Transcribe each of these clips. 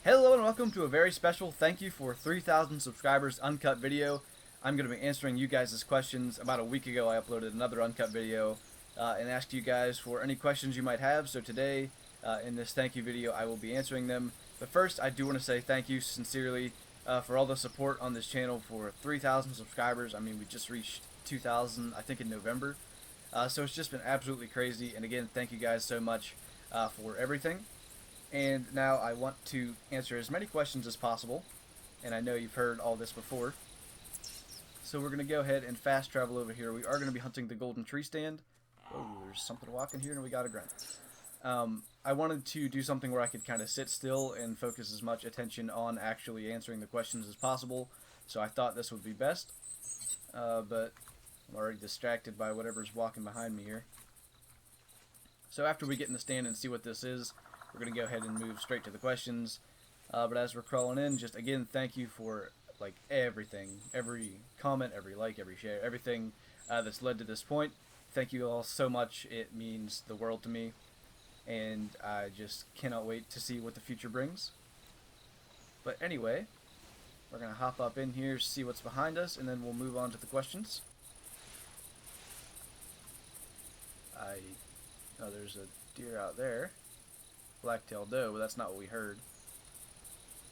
Hello and welcome to a very special thank you for 3,000 subscribers uncut video. I'm going to be answering you guys' questions. About a week ago I uploaded another uncut video and asked you guys for any questions you might have. So today in this thank you video I will be answering them. But first I do want to say thank you sincerely for all the support on this channel for 3,000 subscribers. I mean, we just reached 2,000 I think in November. So it's just been absolutely crazy, and again thank you guys so much for everything. And now I want to answer as many questions as possible, and I know you've heard all this before. So we're going to go ahead and fast travel over here. We are going to be hunting the golden tree stand. Oh, there's something walking here and we got a grunt. I wanted to do something where I could kind of sit still and focus as much attention on actually answering the questions as possible. So I thought this would be best, but I'm already distracted by whatever's walking behind me here. So after we get in the stand and see what this is, we're going to go ahead and move straight to the questions. But as we're crawling in, just again, thank you for like everything, every comment, every like, every share, everything that's led to this point. Thank you all so much. It means the world to me, and I just cannot wait to see what the future brings. But anyway, we're going to hop up in here, see what's behind us, and then we'll move on to the questions. Oh, there's a deer out there. Black-tailed doe, but that's not what we heard.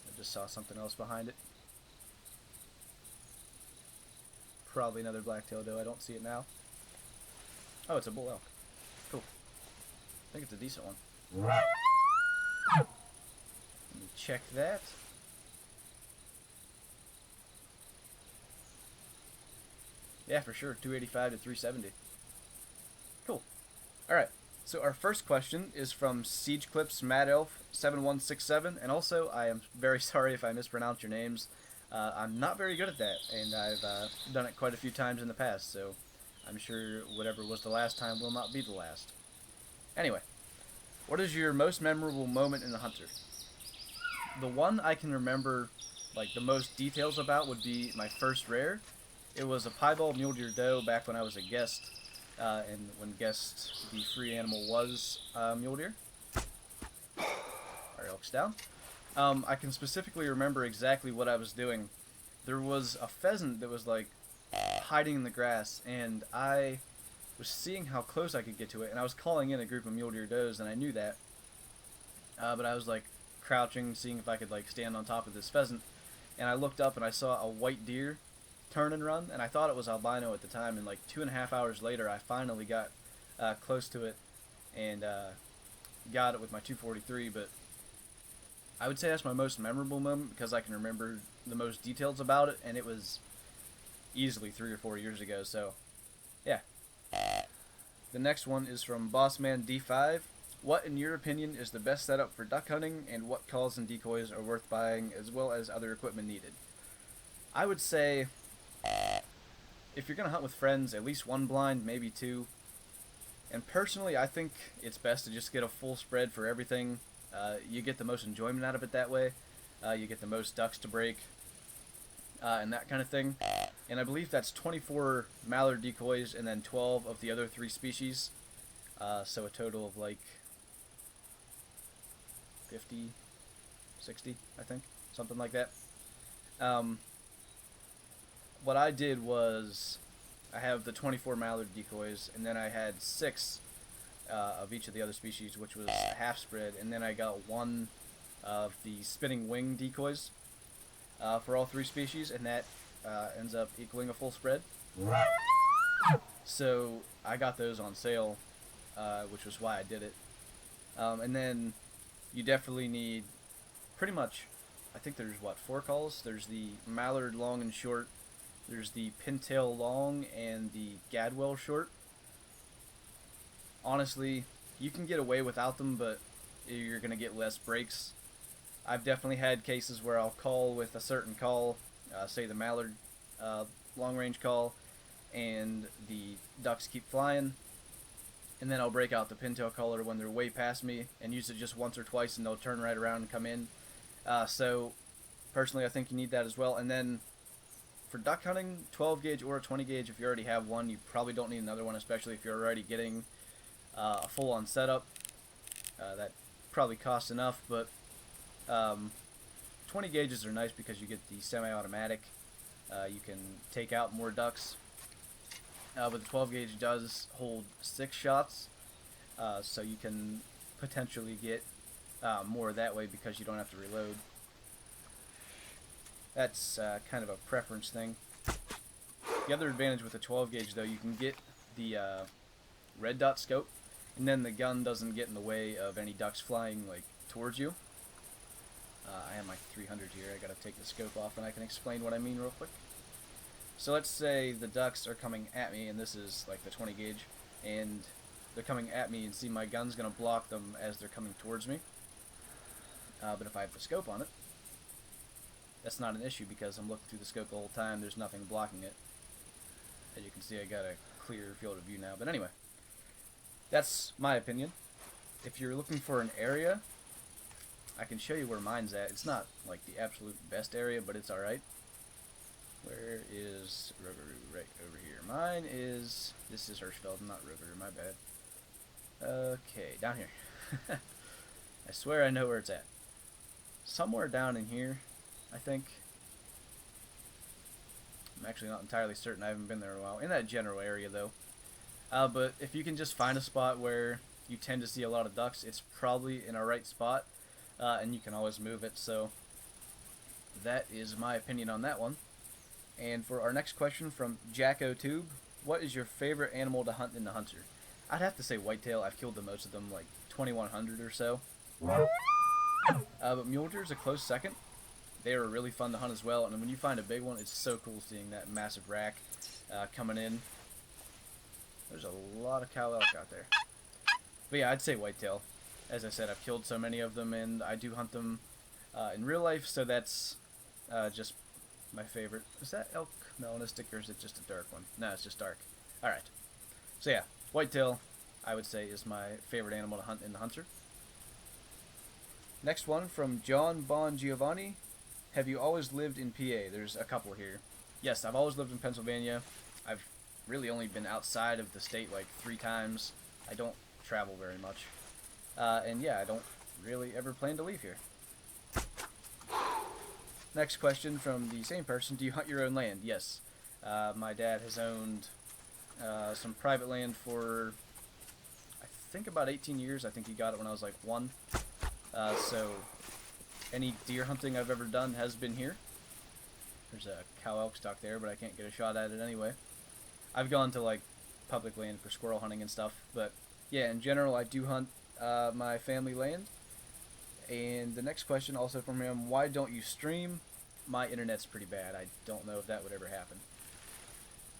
I just saw something else behind it. Probably another black-tailed doe. I don't see it now. Oh, it's a bull elk. Cool. I think it's a decent one. Let me check that. Yeah, for sure. 285 to 370. Cool. Alright. So our first question is from Siege Clips Mad Elf 7167, and also I am very sorry if I mispronounce your names. I'm not very good at that, and I've done it quite a few times in the past, so I'm sure whatever was the last time will not be the last. Anyway, what is your most memorable moment in the Hunter? The one I can remember like the most details about would be my first rare. It was a piebald mule deer doe back when I was a guest. And when guessed the free animal was mule deer. Our elk's down. I can specifically remember exactly what I was doing. There was a pheasant that was like hiding in the grass, and I was seeing how close I could get to it, and I was calling in a group of mule deer does, and I knew that. But I was like crouching, seeing if I could like stand on top of this pheasant, and I looked up and I saw a white deer turn and run, and I thought it was albino at the time, and like 2.5 hours later I finally got close to it and got it with my 243. But I would say that's my most memorable moment because I can remember the most details about it, and it was easily 3 or 4 years ago. So yeah. The next one is from Bossman D5. What in your opinion is the best setup for duck hunting, and what calls and decoys are worth buying, as well as other equipment needed? I would say if you're going to hunt with friends, at least one blind, maybe two. And personally, I think it's best to just get a full spread for everything. You get the most enjoyment out of it that way. You get the most ducks to break, and that kind of thing. And I believe that's 24 mallard decoys and then 12 of the other 3 species. So a total of like 50, 60, I think. Something like that. What I did was I have the 24 mallard decoys, and then I had 6 of each of the other species, which was a half spread, and then I got 1 of the spinning wing decoys for all 3 species, and that ends up equaling a full spread. So I got those on sale, which was why I did it. And then you definitely need pretty much, I think there's what, 4 calls? There's the mallard long and short, there's the pintail long, and the gadwall short. Honestly, you can get away without them, but you're going to get less breaks. I've definitely had cases where I'll call with a certain call, say the mallard long range call, and the ducks keep flying, and then I'll break out the pintail caller when they're way past me and use it just once or twice, and they'll turn right around and come in. So personally I think you need that as well. And then for duck hunting, 12 gauge or a 20 gauge, if you already have one, you probably don't need another one, especially if you're already getting a full-on setup. That probably costs enough, but 20 gauges are nice because you get the semi-automatic. You can take out more ducks. But the 12 gauge does hold 6 shots, so you can potentially get more that way because you don't have to reload. That's kind of a preference thing. The other advantage with the 12 gauge though, you can get the red dot scope, and then the gun doesn't get in the way of any ducks flying like towards you. I have my 300 here. I gotta take the scope off and I can explain what I mean real quick. So let's say the ducks are coming at me, and this is like the 20 gauge, and they're coming at me, and see my gun's gonna block them as they're coming towards me. But if I have the scope on it, that's not an issue because I'm looking through the scope the whole time. There's nothing blocking it. As you can see, I got a clear field of view now. But anyway, that's my opinion. If you're looking for an area, I can show you where mine's at. It's not like the absolute best area, but it's alright. Where is Rover? Right over here. Mine is... This is Hirschfeld, not Rover. My bad. Okay, down here. I swear I know where it's at. Somewhere down in here, I think. I'm actually not entirely certain. I haven't been there in a while. In that general area, though. But if you can just find a spot where you tend to see a lot of ducks, it's probably in a right spot. And you can always move it. So that is my opinion on that one. And for our next question from JackoTube, what is your favorite animal to hunt in the Hunter? I'd have to say whitetail. I've killed the most of them, like 2,100 or so. But mule deer is a close second. They are really fun to hunt as well, and when you find a big one, it's so cool seeing that massive rack coming in. There's a lot of cow elk out there. But yeah, I'd say whitetail. As I said, I've killed so many of them, and I do hunt them in real life, so that's just my favorite. Is that elk melanistic, or is it just a dark one? No, it's just dark. Alright. So yeah, whitetail, I would say, is my favorite animal to hunt in the Hunter. Next one from John Bon Giovanni. Have you always lived in PA? There's a couple here. Yes, I've always lived in Pennsylvania. I've really only been outside of the state like 3 times. I don't travel very much. And yeah, I don't really ever plan to leave here. Next question from the same person. Do you hunt your own land? Yes. My dad has owned some private land for, I think, about 18 years. I think he got it when I was like 1. So any deer hunting I've ever done has been here. There's a cow elk stock there, but I can't get a shot at it anyway. I've gone to like public land for squirrel hunting and stuff, but yeah, in general I do hunt my family land. And the next question also from him, why don't you stream? My internet's pretty bad. I don't know if that would ever happen.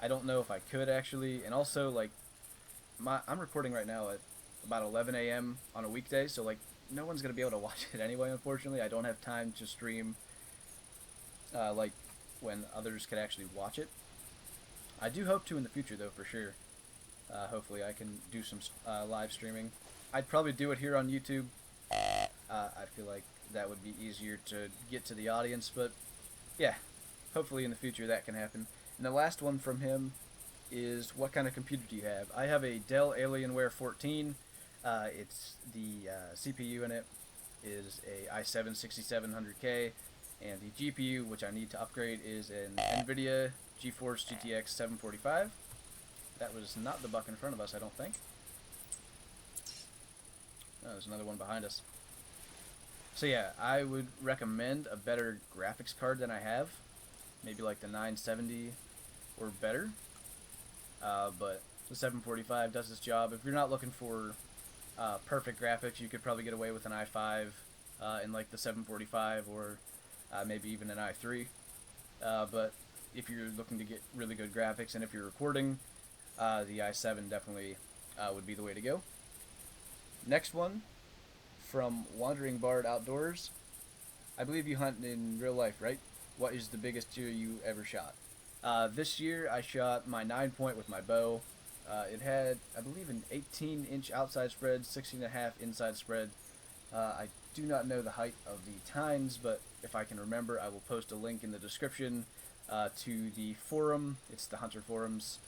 I don't know if I could actually, and also like I'm recording right now at about 11 a.m. on a weekday, so like no one's gonna be able to watch it anyway, unfortunately. I don't have time to stream like when others could actually watch it. I do hope to in the future though, for sure. Hopefully I can do some live streaming. I'd probably do it here on YouTube. I feel like that would be easier to get to the audience, but yeah, hopefully in the future that can happen. And the last one from him is, what kind of computer do you have? I have a Dell Alienware 14. It's the CPU in it is a i7 6700K, and the GPU, which I need to upgrade, is an NVIDIA GeForce GTX 745. That was not the buck in front of us, I don't think. Oh, there's another one behind us. So yeah, I would recommend a better graphics card than I have. Maybe like the 970 or better. But the 745 does its job. If you're not looking for perfect graphics, you could probably get away with an i5 in like the 745, or maybe even an i3. But if you're looking to get really good graphics, and if you're recording, the i7 definitely would be the way to go. Next one from Wandering Bard Outdoors. I believe you hunt in real life, right? What is the biggest deer you ever shot? This year I shot my 9-point with my bow. It had, I believe, an 18-inch outside spread, 16.5 inside spread. I do not know the height of the tines, but if I can remember, I will post a link in the description to the forum. It's the Hunter forums,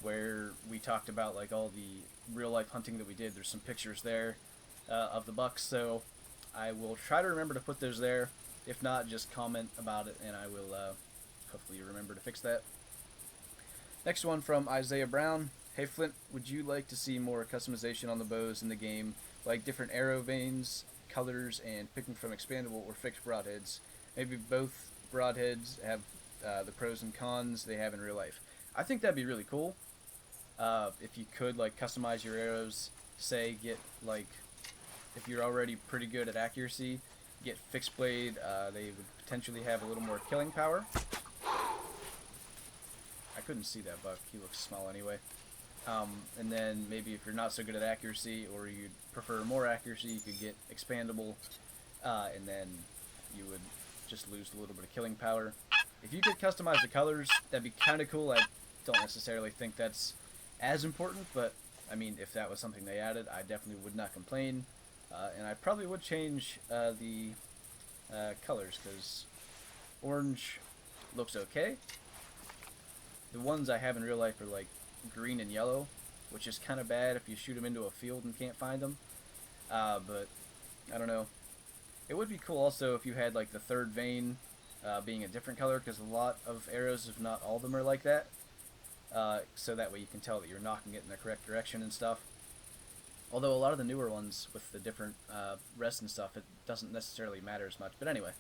where we talked about like all the real-life hunting that we did. There's some pictures there of the bucks, so I will try to remember to put those there. If not, just comment about it, and I will hopefully remember to fix that. Next one from Isaiah Brown. Hey Flint, would you like to see more customization on the bows in the game, like different arrow vanes, colors, and picking from expandable or fixed broadheads? Maybe both broadheads have the pros and cons they have in real life. I think that'd be really cool. If you could like customize your arrows, say get like, if you're already pretty good at accuracy, get fixed blade. They would potentially have a little more killing power. I couldn't see that buck. He looks small anyway. And then maybe if you're not so good at accuracy, or you'd prefer more accuracy, you could get expandable, and then you would just lose a little bit of killing power. If you could customize the colors, that'd be kind of cool. I don't necessarily think that's as important, but I mean, if that was something they added, I definitely would not complain. And I probably would change the colors, because orange looks okay. The ones I have in real life are like green and yellow, which is kind of bad if you shoot them into a field and can't find them. But I don't know. It would be cool also if you had like the third vane being a different color, because a lot of arrows, if not all of them, are like that. So that way you can tell that you're knocking it in the correct direction and stuff. Although a lot of the newer ones with the different rests and stuff, it doesn't necessarily matter as much. But anyway,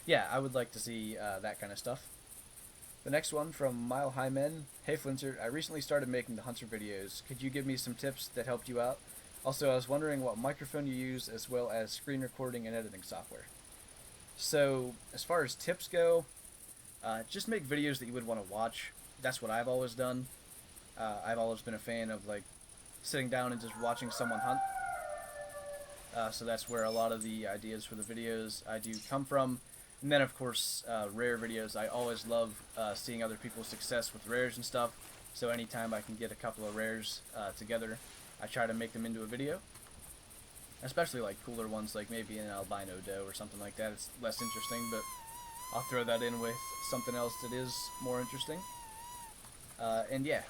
yeah, I would like to see that kind of stuff. The next one from Mile High Men. Hey Flinter, I recently started making the Hunter videos. Could you give me some tips that helped you out? Also, I was wondering what microphone you use, as well as screen recording and editing software. So, as far as tips go, just make videos that you would want to watch. That's what I've always done. I've always been a fan of like sitting down and just watching someone hunt. So that's where a lot of the ideas for the videos I do come from. And then, of course, rare videos. I always love seeing other people's success with rares and stuff. So anytime I can get a couple of rares together, I try to make them into a video. Especially like cooler ones, like maybe an albino doe or something like that. It's less interesting, but I'll throw that in with something else that is more interesting. And yeah,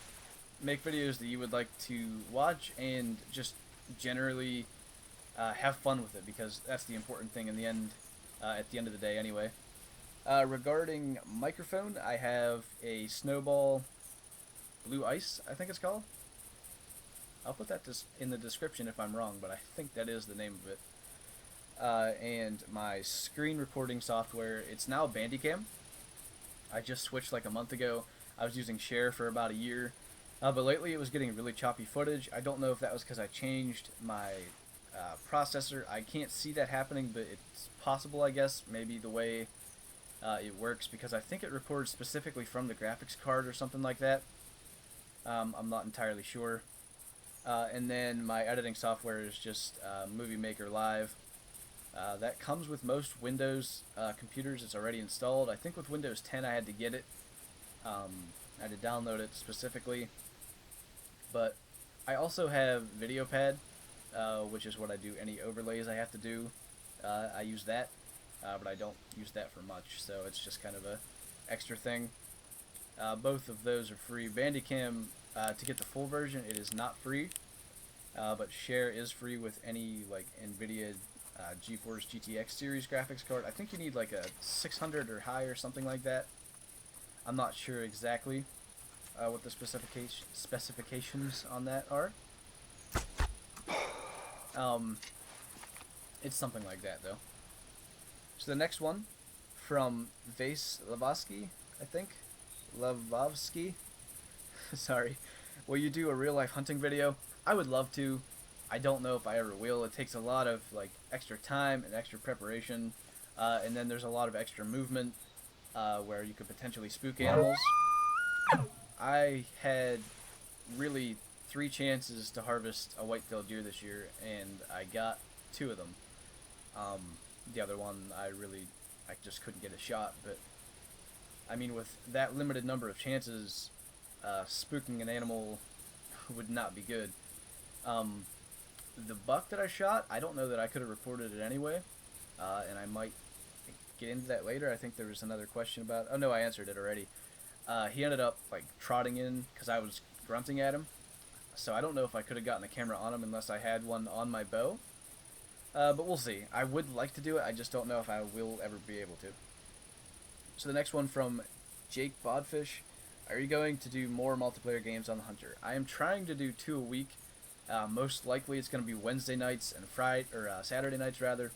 make videos that you would like to watch, and just generally have fun with it, because that's the important thing in the end. At the end of the day anyway. Regarding microphone, I have a Snowball Blue Ice, I think it's called. I'll put that in the description if I'm wrong, but I think that is the name of it. And my screen recording software, it's now Bandicam. I just switched like a month ago. I was using Share for about a year, but lately it was getting really choppy footage. I don't know if that was because I changed my processor. I can't see that happening, but it's possible, I guess. Maybe the way it works, because I think it records specifically from the graphics card or something like that. I'm not entirely sure. And then my editing software is just Movie Maker Live. That comes with most Windows computers. It's already installed. I think with Windows 10 I had to get it. I had to download it specifically. But I also have VideoPad, which is what I do any overlays I have to do. I use that, but I don't use that for much, so it's just kind of a extra thing. Both of those are free. Bandicam, to get the full version, it is not free, but Share is free with any like NVIDIA GeForce GTX series graphics card. I think you need like a 600 or higher, something like that. I'm not sure exactly what the specifications on that are. It's something like that, though. So the next one, from Vase Lavovsky, I think. Lavovsky? Sorry. Will you do a real-life hunting video? I would love to. I don't know if I ever will. It takes a lot of like extra time and extra preparation, and then there's a lot of extra movement where you could potentially spook animals. I had really 3 chances to harvest a white-tailed deer this year, and I got 2 of them. The other one, I just couldn't get a shot. But I mean, with that limited number of chances, spooking an animal would not be good. The buck that I shot, I don't know that I could have reported it anyway, and I might get into that later. I think there was another question about. Oh no, I answered it already. He ended up like trotting in because I was grunting at him. So I don't know if I could have gotten the camera on him unless I had one on my bow. But we'll see. I would like to do it. I just don't know if I will ever be able to. So the next one from Jake Bodfish. Are you going to do more multiplayer games on the Hunter? I am trying to do 2 a week. Most likely it's going to be Wednesday nights and Saturday nights rather,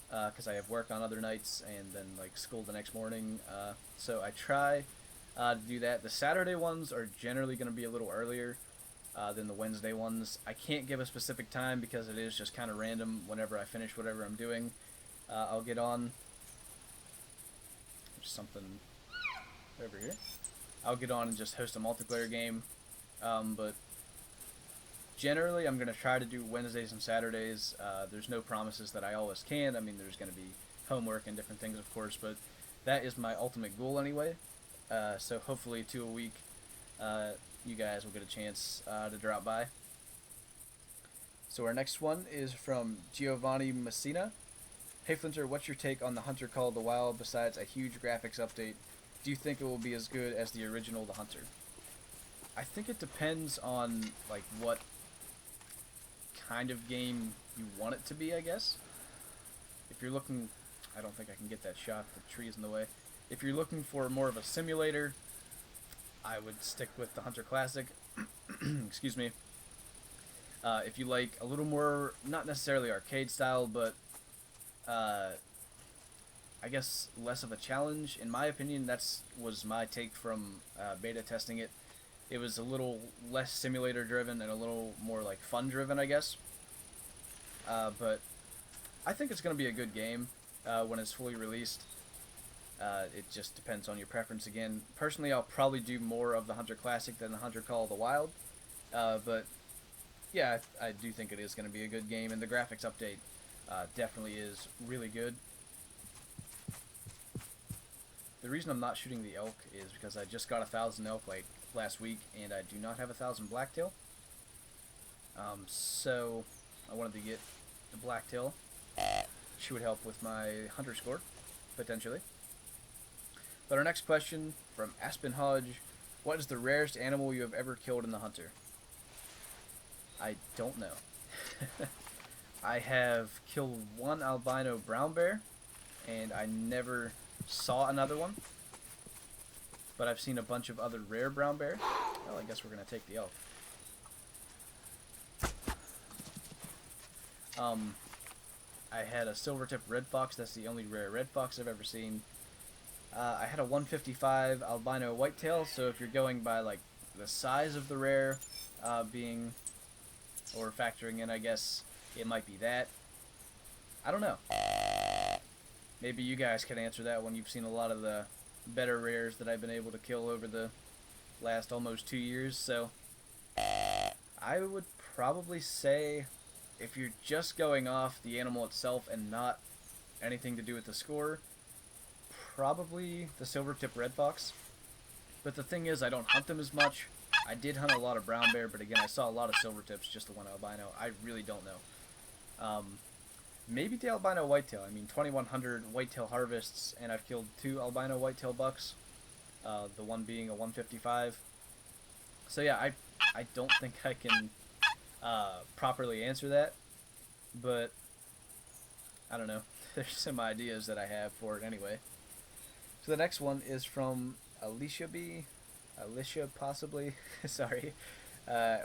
because I have work on other nights and then like school the next morning. So I try to do that. The Saturday ones are generally going to be a little earlier than the Wednesday ones. I can't give a specific time because it is just kind of random. Whenever I finish whatever I'm doing, I'll get on. There's something over here. I'll get on and just host a multiplayer game, but generally I'm going to try to do Wednesdays and Saturdays. There's no promises that I always can. I mean, there's going to be homework and different things, of course, but that is my ultimate goal anyway. So hopefully 2 a week, you guys will get a chance to drop by. So our next one is from Giovanni Messina. Hey Flinter, what's your take on the Hunter Call of the Wild besides a huge graphics update? Do you think it will be as good as the original The Hunter? I think it depends on like what kind of game you want it to be, I guess. If you're looking, I don't think I can get that shot, the tree is in the way. If you're looking for more of a simulator, I would stick with the Hunter Classic. Excuse me. If you like a little more, not necessarily arcade style, but I guess less of a challenge. In my opinion, was my take from beta testing it. It was a little less simulator driven and a little more like fun driven, I guess. But I think it's going to be a good game when it's fully released. It just depends on your preference again. Personally, I'll probably do more of the Hunter Classic than the Hunter Call of the Wild. But yeah, I do think it is going to be a good game, and the graphics update definitely is really good. The reason I'm not shooting the elk is because I just got 1,000 elk like last week, and I do not have 1,000 blacktail. So I wanted to get the blacktail, which would help with my hunter score, potentially. But our next question from Aspen Hodge: what is the rarest animal you have ever killed in the Hunter? I don't know. I have killed one albino brown bear, and I never saw another one. But I've seen a bunch of other rare brown bears. Well, I guess we're going to take the elk. I had a silver-tipped red fox. That's the only rare red fox I've ever seen. I had a 155 albino whitetail, so if you're going by like the size of the rare being, or factoring in, I guess, it might be that. I don't know. Maybe you guys can answer that one. You've seen a lot of the better rares that I've been able to kill over the last almost 2 years, so I would probably say if you're just going off the animal itself and not anything to do with the score, probably the silver-tipped red fox. But the thing is, I don't hunt them as much. I did hunt a lot of brown bear, but again, I saw a lot of silver tips, just the one albino. I really don't know. Maybe the albino whitetail. I mean, 2,100 whitetail harvests, and I've killed 2 albino whitetail bucks, the one being a 155. So yeah, I don't think I can properly answer that, but I don't know. There's some ideas that I have for it anyway. So the next one is from Alicia B. Alicia, possibly. Sorry.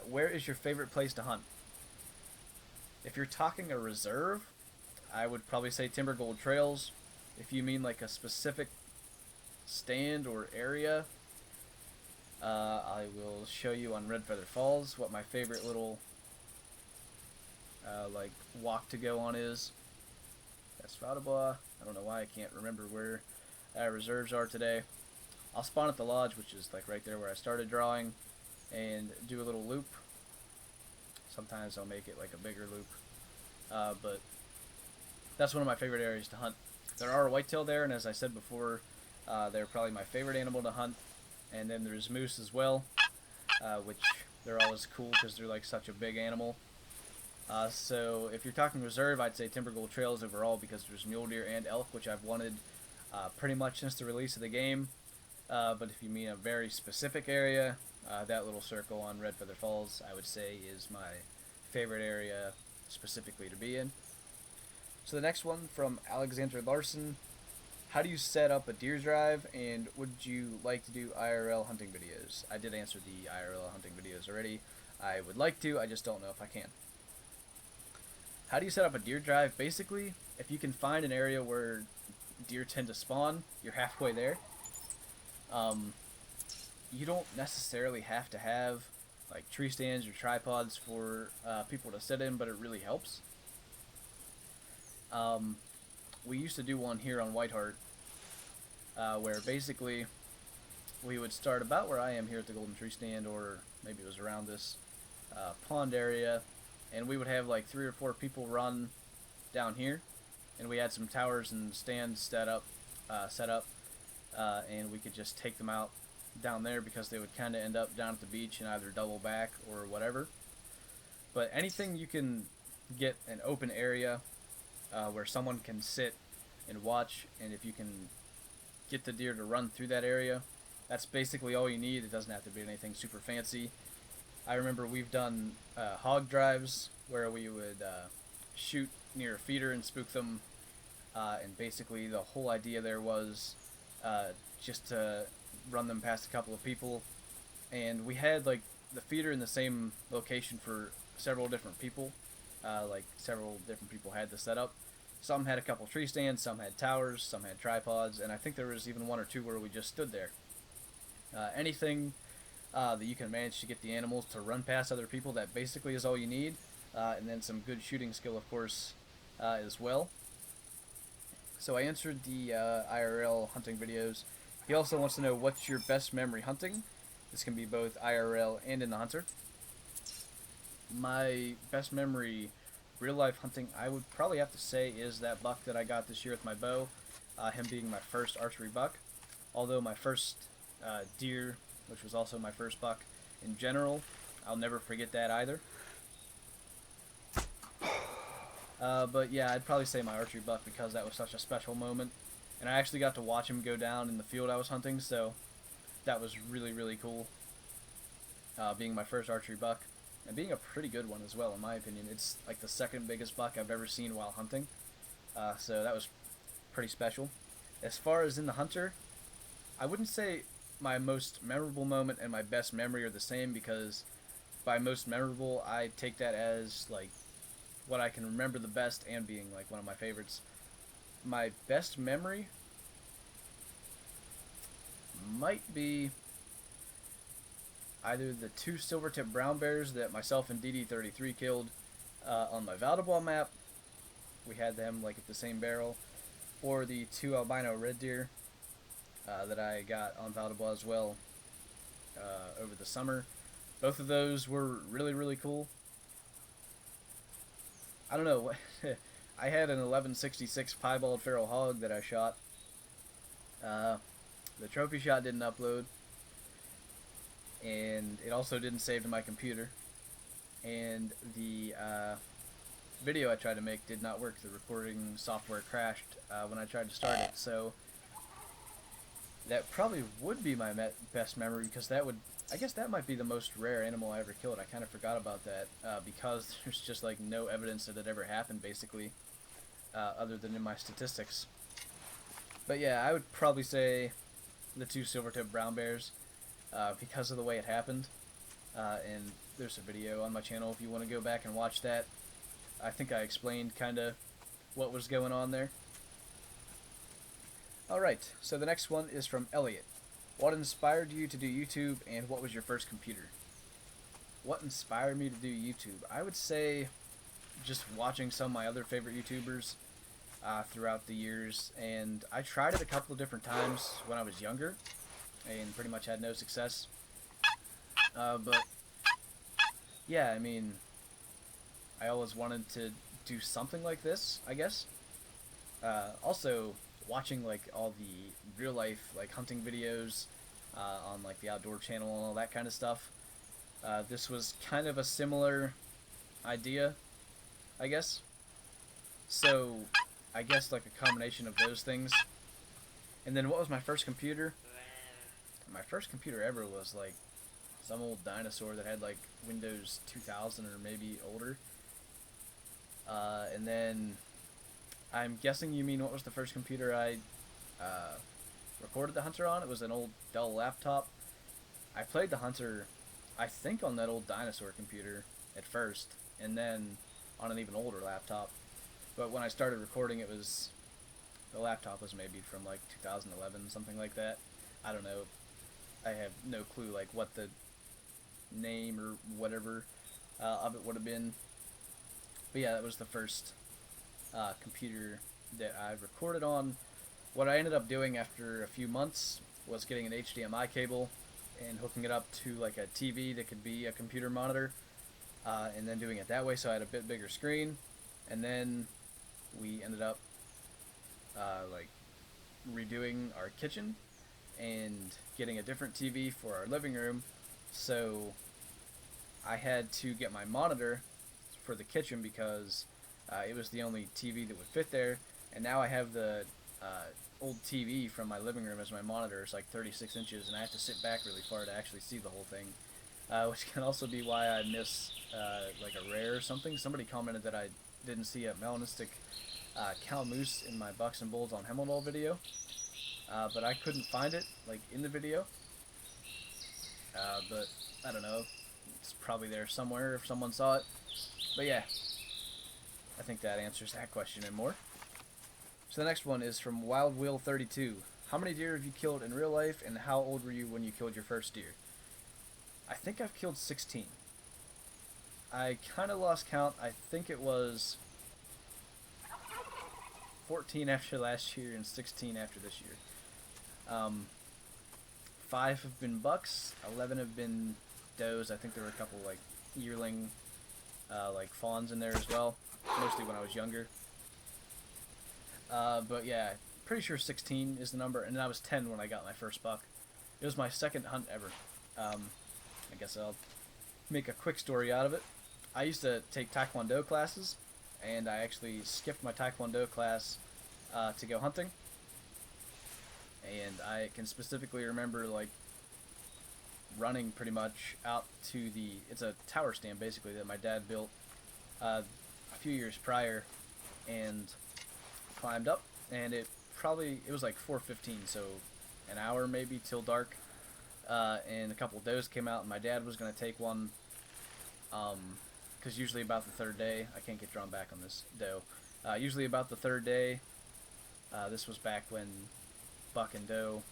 Where is your favorite place to hunt? If you're talking a reserve, I would probably say Timber Gold Trails. If you mean like a specific stand or area, I will show you on Red Feather Falls what my favorite little like walk to go on is. That's Fadaba. I don't know why I can't remember where reserves are today. I'll spawn at the lodge, which is like right there where I started drawing, and do a little loop. Sometimes I'll make it like a bigger loop, but that's one of my favorite areas to hunt. There are whitetail there, and as I said before, they're probably my favorite animal to hunt. And then there's moose as well, which they're always cool because they're like such a big animal. So if you're talking reserve, I'd say Timber Gold Trails overall because there's mule deer and elk, which I've wanted pretty much since the release of the game. But if you mean a very specific area, that little circle on Red Feather Falls, I would say is my favorite area specifically to be in. So the next one from Alexander Larson. How do you set up a deer drive, and would you like to do IRL hunting videos? I did answer the IRL hunting videos already. I would like to, I just don't know if I can. How do you set up a deer drive? Basically, if you can find an area where deer tend to spawn, you're halfway there. You don't necessarily have to have like tree stands or tripods for people to sit in, but it really helps. We used to do one here on Whiteheart, where basically we would start about where I am here at the Golden Tree Stand, or maybe it was around this pond area, and we would have like 3 or 4 people run down here, and we had some towers and stands set up, and we could just take them out down there because they would kind of end up down at the beach and either double back or whatever. But anything you can get an open area where someone can sit and watch, and if you can get the deer to run through that area, that's basically all you need. It doesn't have to be anything super fancy. I remember we've done hog drives where we would shoot near a feeder and spook them, and basically the whole idea there was just to run them past a couple of people, and we had like the feeder in the same location for several different people. Like several different people had the setup. Some had a couple tree stands, some had towers, some had tripods, and I think there was even 1 or 2 where we just stood there. Anything that you can manage to get the animals to run past other people, that basically is all you need, and then some good shooting skill, of course, as well. So I answered the IRL hunting videos. He also wants to know, what's your best memory hunting? This can be both IRL and in the hunter. My best memory real life hunting, I would probably have to say, is that buck that I got this year with my bow, him being my first archery buck. Although my first deer, which was also my first buck in general, I'll never forget that either. But yeah, I'd probably say my archery buck because that was such a special moment. And I actually got to watch him go down in the field I was hunting, so that was really, really cool. Being my first archery buck, and being a pretty good one as well, in my opinion. It's like the second biggest buck I've ever seen while hunting, so that was pretty special. As far as in the hunter, I wouldn't say my most memorable moment and my best memory are the same, because by most memorable, I take that as like what I can remember the best and being like one of my favorites. My best memory might be either the 2 silvertip brown bears that myself and DD33 killed on my Valdeball map. We had them like at the same barrel, or the 2 albino red deer that I got on Valdeball as well over the summer. Both of those were really, really cool. I don't know, I had an 1166 piebald feral hog that I shot. The trophy shot didn't upload, and it also didn't save to my computer, and the video I tried to make did not work. The recording software crashed when I tried to start it, so that probably would be my best memory, because that would, I guess that might be the most rare animal I ever killed. I kind of forgot about that because there's just like no evidence that it ever happened, basically, other than in my statistics. But yeah, I would probably say the 2 silvertip brown bears because of the way it happened. And there's a video on my channel if you want to go back and watch that. I think I explained kind of what was going on there. Alright, so the next one is from Elliot. What inspired you to do YouTube, and what was your first computer? What inspired me to do YouTube? I would say just watching some of my other favorite YouTubers throughout the years, and I tried it a couple of different times when I was younger, and pretty much had no success. But yeah, I mean, I always wanted to do something like this, I guess. Also, watching like all the real life like hunting videos on like the Outdoor Channel and all that kind of stuff. This was kind of a similar idea, I guess. So I guess like a combination of those things. And then what was my first computer? My first computer ever was like some old dinosaur that had like Windows 2000 or maybe older. And then I'm guessing you mean what was the first computer I recorded the Hunter on? It was an old Dell laptop. I played the Hunter, I think, on that old dinosaur computer at first, and then on an even older laptop. But when I started recording, the laptop was maybe from like 2011, something like that. I don't know. I have no clue like what the name or whatever of it would have been. But yeah, that was the first computer that I recorded on. What I ended up doing after a few months was getting an HDMI cable and hooking it up to like a TV that could be a computer monitor, and then doing it that way, so I had a bit bigger screen. And then we ended up like redoing our kitchen and getting a different TV for our living room. So I had to get my monitor for the kitchen because it was the only TV that would fit there. And now I have the old TV from my living room as my monitor. It's like 36 inches, and I have to sit back really far to actually see the whole thing, which can also be why I miss like a rare or something. Somebody commented that I didn't see a melanistic cow moose in my Bucks and Bulls on Hemmeldoll video, but I couldn't find it like in the video. But I don't know, it's probably there somewhere if someone saw it. But yeah, I think that answers that question and more. So the next one is from Wild Will 32. How many deer have you killed in real life, and how old were you when you killed your first deer? I think I've killed 16. I kind of lost count. I think it was 14 after last year and 16 after this year. 5 have been bucks, 11 have been does. I think there were a couple like yearling like fawns in there as well, mostly when I was younger. But yeah, pretty sure 16 is the number, and I was 10 when I got my first buck. It was my second hunt ever. I guess I'll make a quick story out of it. I used to take Taekwondo classes, and I actually skipped my Taekwondo class to go hunting. And I can specifically remember like running pretty much out to it's a tower stand basically that my dad built a few years prior, and climbed up, and it was like 4:15, so an hour maybe till dark, and a couple of does came out, and my dad was going to take one, because usually about the third day, I can't get drawn back on this doe, usually about the third day, this was back when buck and doe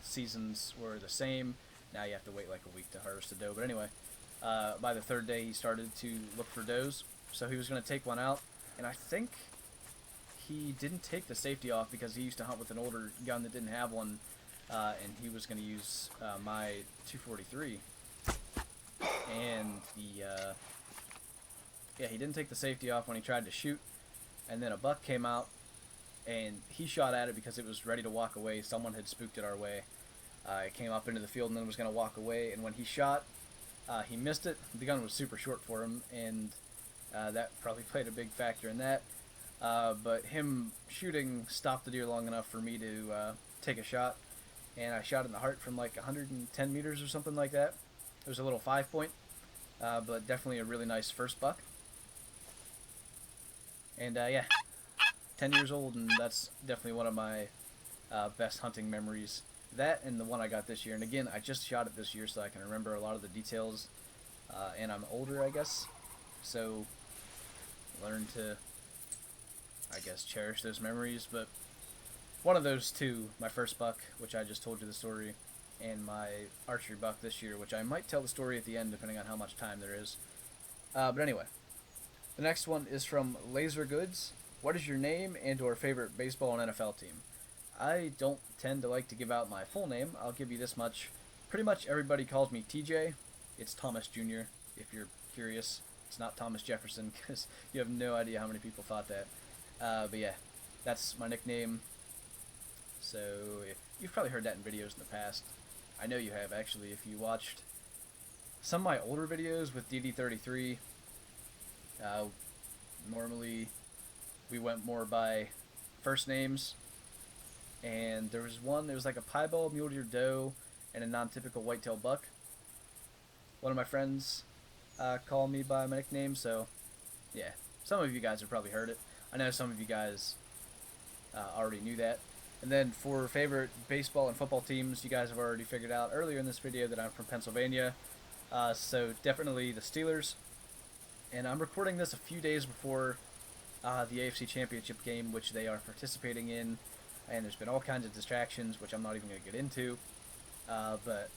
seasons were the same. Now you have to wait like a week to harvest a doe, but anyway, by the third day he started to look for does, so he was going to take one out, and I think he didn't take the safety off because he used to hunt with an older gun that didn't have one, and he was going to use my 243. And yeah, he didn't take the safety off when he tried to shoot, and then a buck came out, and he shot at it because it was ready to walk away. Someone had spooked it our way. It came up into the field and then was going to walk away, and when he shot, he missed it. The gun was super short for him, and that probably played a big factor in that. But him shooting stopped the deer long enough for me to take a shot, and I shot in the heart from like 110 meters or something like that. It was a little 5-point, but definitely a really nice first buck. And yeah, 10 years old, and that's definitely one of my best hunting memories. That and the one I got this year, and again, I just shot it this year, so I can remember a lot of the details, and I'm older, I guess, so learn to, I guess, cherish those memories. But one of those two, my first buck, which I just told you the story, and my archery buck this year, which I might tell the story at the end depending on how much time there is. But anyway, the next one is from Laser Goods. What is your name and or favorite baseball and NFL team? I don't tend to like to give out my full name. I'll give you this much. Pretty much everybody calls me TJ. It's Thomas Jr., if you're curious. It's not Thomas Jefferson, because you have no idea how many people thought that. But yeah, that's my nickname. So you've probably heard that in videos in the past. I know you have, actually, if you watched some of my older videos with DD33. Normally we went more by first names, and there was one, it was like a piebald mule deer doe and a non-typical whitetail buck. One of my friends called me by my nickname, so yeah, some of you guys have probably heard it. I know some of you guys already knew that. And then for favorite baseball and football teams, you guys have already figured out earlier in this video that I'm from Pennsylvania. So definitely the Steelers. And I'm recording this a few days before the AFC Championship game, which they are participating in. And there's been all kinds of distractions, which I'm not even going to get into. But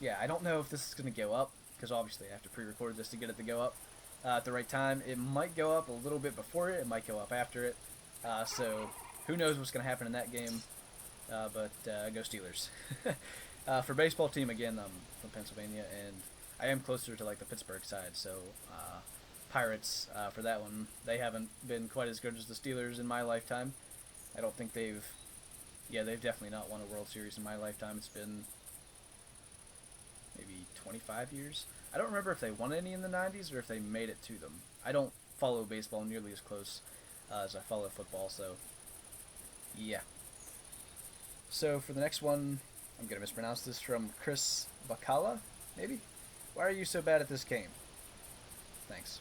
yeah, I don't know if this is going to go up, because obviously I have to pre-record this to get it to go up at the right time. It might go up a little bit before it. It might go up after it. So who knows what's going to happen in that game. But go Steelers. For baseball team, again, I'm from Pennsylvania, and I am closer to like the Pittsburgh side, so Pirates for that one. They haven't been quite as good as the Steelers in my lifetime. I don't think they've definitely not won a World Series in my lifetime. It's been maybe 25 years. I don't remember if they won any in the 90s or if they made it to them. I don't follow baseball nearly as close as I follow football, so yeah. So for the next one, I'm going to mispronounce this, from Chris Bacala, maybe? Why are you so bad at this game? Thanks.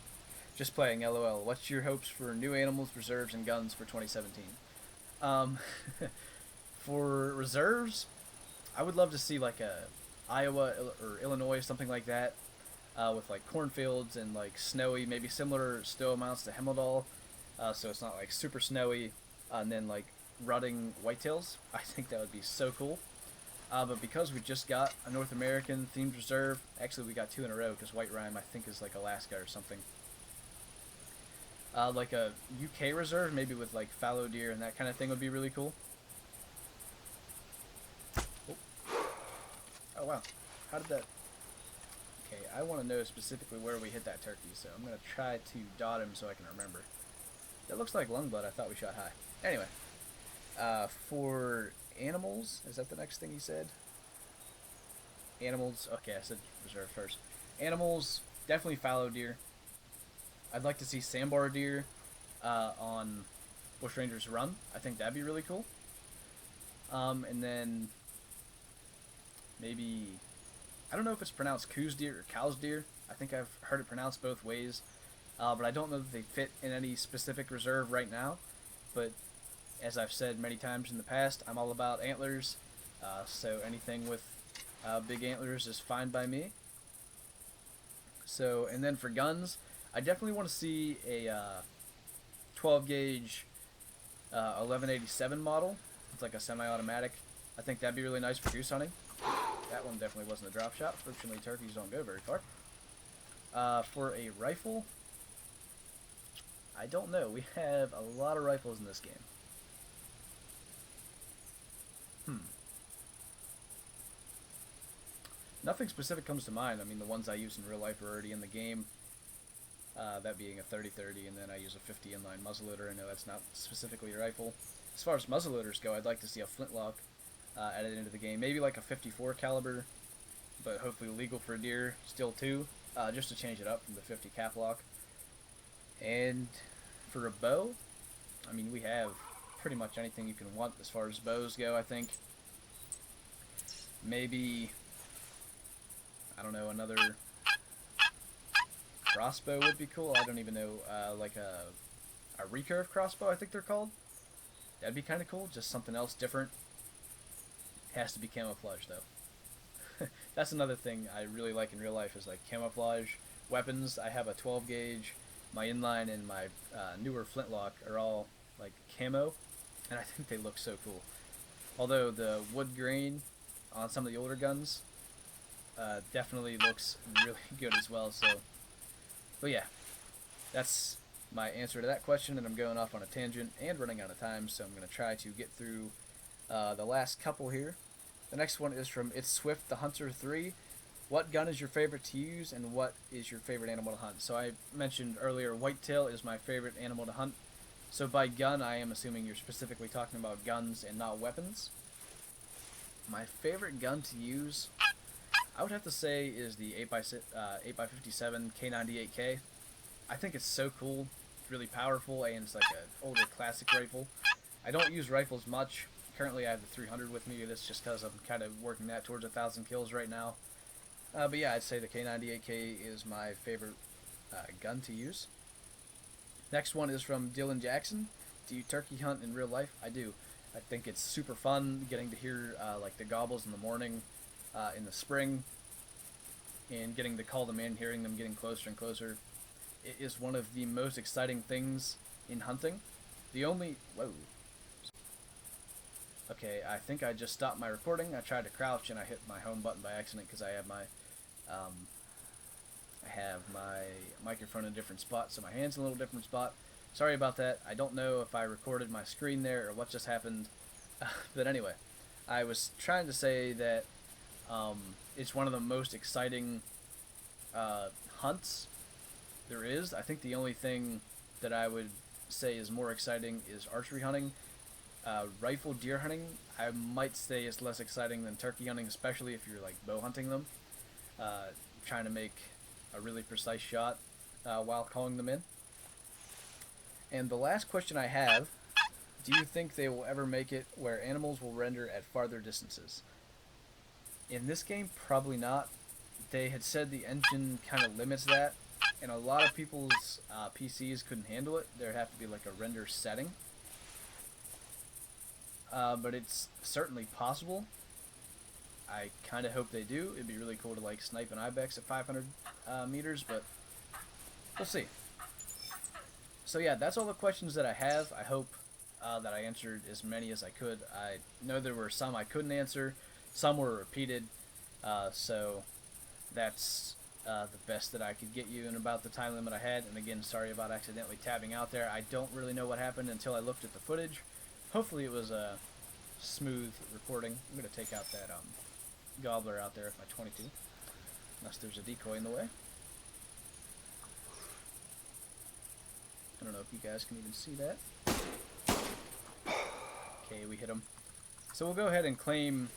Just playing, LOL. What's your hopes for new animals, reserves, and guns for 2017? For reserves, I would love to see like a Iowa or Illinois, something like that, with like cornfields and like snowy, maybe similar snow amounts to Hemmeldal, so it's not like super snowy, and then like rutting whitetails. I think that would be so cool. But because we just got a North American themed reserve, actually we got 2 in a row because White Rime I think is like Alaska or something. Like a UK reserve, maybe with like fallow deer and that kind of thing, would be really cool. Oh wow, how did that... Okay, I want to know specifically where we hit that turkey, so I'm going to try to dot him so I can remember. That looks like lung blood. I thought we shot high. Anyway, for animals, is that the next thing you said? Animals, okay, I said reserve first. Animals, definitely fallow deer. I'd like to see sandbar deer on Bushrangers Run. I think that'd be really cool. And then maybe, I don't know if it's pronounced coos deer or cows deer. I think I've heard it pronounced both ways. But I don't know that they fit in any specific reserve right now. But as I've said many times in the past, I'm all about antlers. So anything with big antlers is fine by me. So, and then for guns, I definitely want to see a 12 gauge 1187 model. It's like a semi-automatic. I think that'd be really nice for goose hunting. That one definitely wasn't a drop shot. Fortunately, turkeys don't go very far. For a rifle, I don't know. We have a lot of rifles in this game. Nothing specific comes to mind. I mean, the ones I use in real life are already in the game. That being a 30-30, and then I use a 50 inline muzzleloader. I know that's not specifically a rifle. As far as muzzleloaders go, I'd like to see a flintlock added into the game. Maybe like a 54 caliber, but hopefully legal for deer still too, just to change it up from the 50 cap lock. And for a bow, I mean, we have pretty much anything you can want as far as bows go, I think. Maybe, I don't know, another crossbow would be cool. I don't even know, like a recurve crossbow, I think they're called. That'd be kind of cool, just something else different. Has to be camouflage, though. That's another thing I really like in real life, is like camouflage weapons. I have a 12 gauge, my inline and my newer flintlock are all like camo, and I think they look so cool. Although the wood grain on some of the older guns definitely looks really good as well. So, but yeah, that's my answer to that question, and I'm going off on a tangent and running out of time, so I'm going to try to get through the last couple here. The next one is from It's Swift the Hunter 3. What gun is your favorite to use, and what is your favorite animal to hunt? So I mentioned earlier, whitetail is my favorite animal to hunt. So by gun, I am assuming you're specifically talking about guns and not weapons. My favorite gun to use, I would have to say, is the 8x57 K98K. I think it's so cool. It's really powerful, and it's like an older classic rifle. I don't use rifles much. Currently I have the 300 with me. That's just because I'm kind of working that towards 1,000 kills right now. But yeah, I'd say the K98K is my favorite gun to use. Next one is from Dylan Jackson. Do you turkey hunt in real life? I do. I think it's super fun getting to hear like the gobbles in the morning, in the spring, and getting to call them in, hearing them getting closer and closer. It is one of the most exciting things in hunting. The only... Whoa. Okay, I think I just stopped my recording. I tried to crouch and I hit my home button by accident because I have my microphone in a different spot, so my hand's in a little different spot. Sorry about that. I don't know if I recorded my screen there or what just happened. But anyway, I was trying to say that it's one of the most exciting hunts there is. I think the only thing that I would say is more exciting is archery hunting. Rifle deer hunting, I might say, is less exciting than turkey hunting, especially if you're like bow hunting them, trying to make a really precise shot while calling them in. And the last question I have, do you think they will ever make it where animals will render at farther distances? In this game, probably not. They had said the engine kind of limits that, and a lot of people's PCs couldn't handle it. There'd have to be like a render setting. But it's certainly possible. I kind of hope they do. It'd be really cool to like snipe an ibex at 500 meters, but we'll see. So yeah, that's all the questions that I have. I hope that I answered as many as I could. I know there were some I couldn't answer. Some were repeated. So that's the best that I could get you in about the time limit I had. And again, sorry about accidentally tabbing out there. I don't really know what happened until I looked at the footage. Hopefully it was a smooth recording. I'm going to take out that gobbler out there with my 22, unless there's a decoy in the way. I don't know if you guys can even see that. Okay, we hit him. So we'll go ahead and claim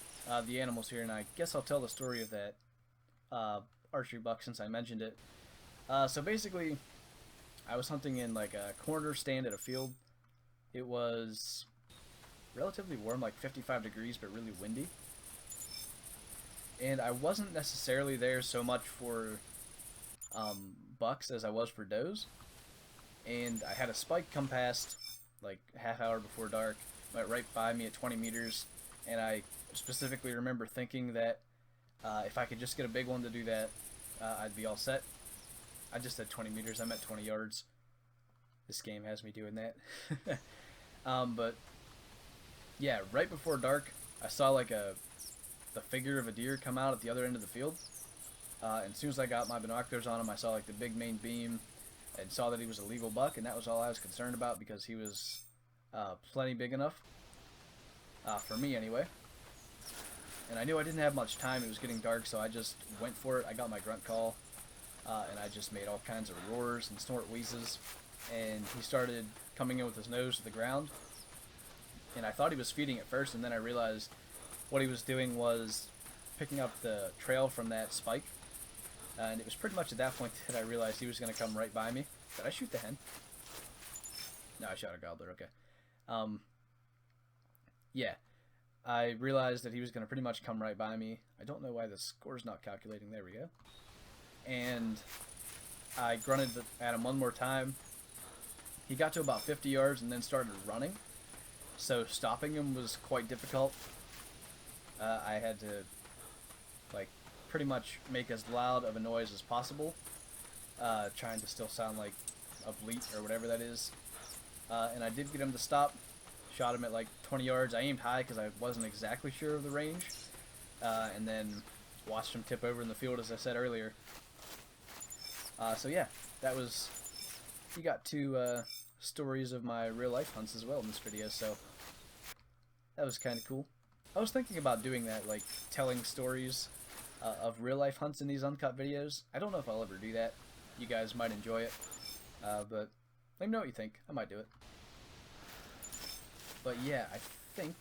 the animals here, and I guess I'll tell the story of that archery buck since I mentioned it. So basically, I was hunting in like a corner stand at a field. It was relatively warm, like 55 degrees, but really windy. And I wasn't necessarily there so much for bucks as I was for does. And I had a spike come past, like half hour before dark, went right by me at 20 meters, and I specifically remember thinking that if I could just get a big one to do that, I'd be all set. I just said 20 meters, I meant 20 yards. This game has me doing that. But yeah, right before dark, I saw like the figure of a deer come out at the other end of the field. And as soon as I got my binoculars on him, I saw like the big main beam and saw that he was a legal buck, and that was all I was concerned about because he was plenty big enough, for me anyway. And I knew I didn't have much time. It was getting dark, so I just went for it. I got my grunt call, and I just made all kinds of roars and snort wheezes. And he started coming in with his nose to the ground. And I thought he was feeding at first, and then I realized what he was doing was picking up the trail from that spike. And it was pretty much at that point that I realized he was going to come right by me. Did I shoot the hen? No, I shot a gobbler, okay. Yeah. I realized that he was going to pretty much come right by me. I don't know why the score's not calculating. There we go. And I grunted at him one more time. He got to about 50 yards and then started running. So stopping him was quite difficult. I had to, like, pretty much make as loud of a noise as possible, trying to still sound like a bleat or whatever that is. And I did get him to stop. Shot him at like 20 yards. I aimed high because I wasn't exactly sure of the range, and then watched him tip over in the field, as I said earlier. So yeah, that was... You got two stories of my real life hunts as well in this video, so that was kind of cool. I was thinking about doing that, like telling stories of real life hunts in these uncut videos. I don't know if I'll ever do that. You guys might enjoy it, but let me know what you think. I might do it. But yeah, I think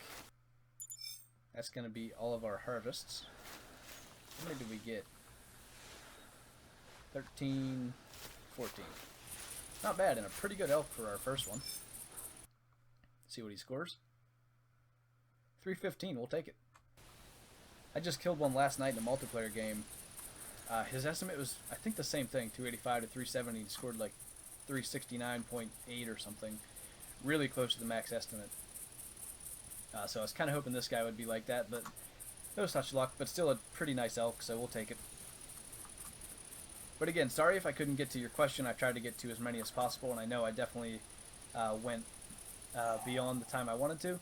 that's going to be all of our harvests. How many did we get? 13, 14. Not bad, and a pretty good elk for our first one. Let's see what he scores. 315, we'll take it. I just killed one last night in a multiplayer game. His estimate was, I think, the same thing, 285 to 370. He scored like 369.8 or something. really close to the max estimate. So I was kind of hoping this guy would be like that, but no such luck. But still a pretty nice elk, so we'll take it. But again, sorry if I couldn't get to your question. I tried to get to as many as possible, and I know I definitely went beyond the time I wanted to.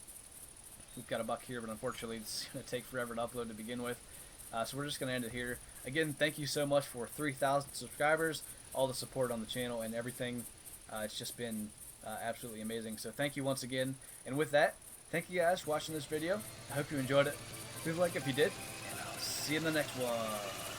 We've got a buck here, but unfortunately it's going to take forever to upload to begin with. So we're just going to end it here. Again, thank you so much for 3,000 subscribers, all the support on the channel and everything. It's just been absolutely amazing. So thank you once again. And with that, thank you guys for watching this video. I hope you enjoyed it. Leave a like if you did, and I'll see you in the next one.